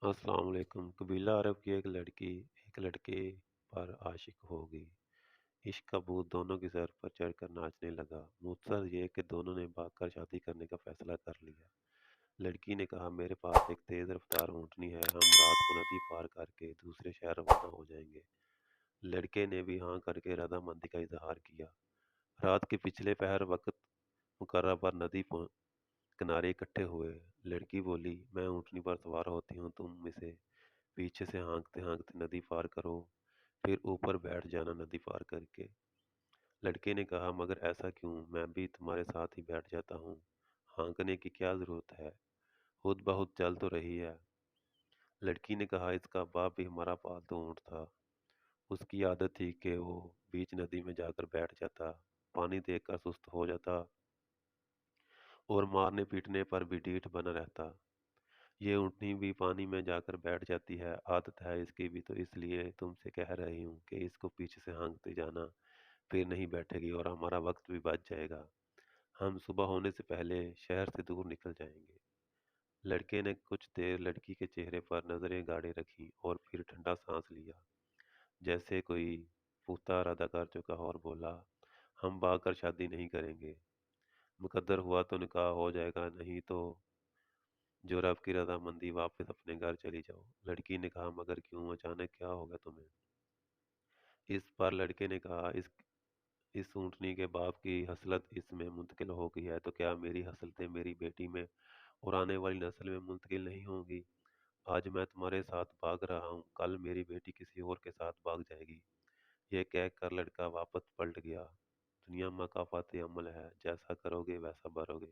अस्सलाम वालेकुम। कबीला अरब की एक लड़की एक लड़के पर आशिक हो गई। इश्क का भूत दोनों की सर पर चढ़कर नाचने लगा। मुस्तद ये कि दोनों ने भागकर शादी करने का फैसला कर लिया। लड़की ने कहा, मेरे पास एक तेज रफ्तार ऊँटनी है, हम रात को नदी पार करके दूसरे शहर रवाना हो जाएंगे। लड़के ने भी हाँ करके रजामंदी का इजहार किया। रात के पिछले पहर वक्त मुकर्रर पर नदी किनारे इकट्ठे हुए। लड़की बोली, मैं ऊँटनी पर सवार होती हूँ, तुम इसे पीछे से हाँकते हाँकते नदी पार करो, फिर ऊपर बैठ जाना नदी पार करके। लड़के ने कहा, मगर ऐसा क्यों, मैं भी तुम्हारे साथ ही बैठ जाता हूँ, हाँकने की क्या जरूरत है, खुद बहुत चल तो रही है। लड़की ने कहा, इसका बाप भी हमारा पालतू ऊँट था, उसकी आदत थी कि वो बीच नदी में जाकर बैठ जाता, पानी देखकर सुस्त हो जाता और मारने पीटने पर भी ढीठ बना रहता। ये ऊँटनी भी पानी में जाकर बैठ जाती है, आदत है इसकी भी, तो इसलिए तुमसे कह रही हूँ कि इसको पीछे से हाँकते जाना, फिर नहीं बैठेगी और हमारा वक्त भी बच जाएगा। हम सुबह होने से पहले शहर से दूर निकल जाएंगे। लड़के ने कुछ देर लड़की के चेहरे पर नजरें गाड़े रखी और फिर ठंडा सांस लिया, जैसे कोई पुख्ता इरादा कर चुका हो, और बोला, हम भाग कर शादी नहीं करेंगे। मुकद्दर हुआ तो निकाह हो जाएगा, नहीं तो जो रब की रजामंदी, वापस अपने घर चली जाओ। लड़की ने कहा, मगर क्यों, अचानक क्या हो गया तुम्हें? इस पर लड़के ने कहा, इस ऊँटनी के बाप की हसलत इसमें मुंतकिल हो गई है, तो क्या मेरी हसलतें मेरी बेटी में और आने वाली नस्ल में मुंतकिल नहीं होंगी? आज मैं तुम्हारे साथ भाग रहा हूँ, कल मेरी बेटी किसी और के साथ भाग जाएगी। यह कहकर लड़का वापस पलट गया। दुनिया मकाफात अमल है, जैसा करोगे वैसा भरोगे।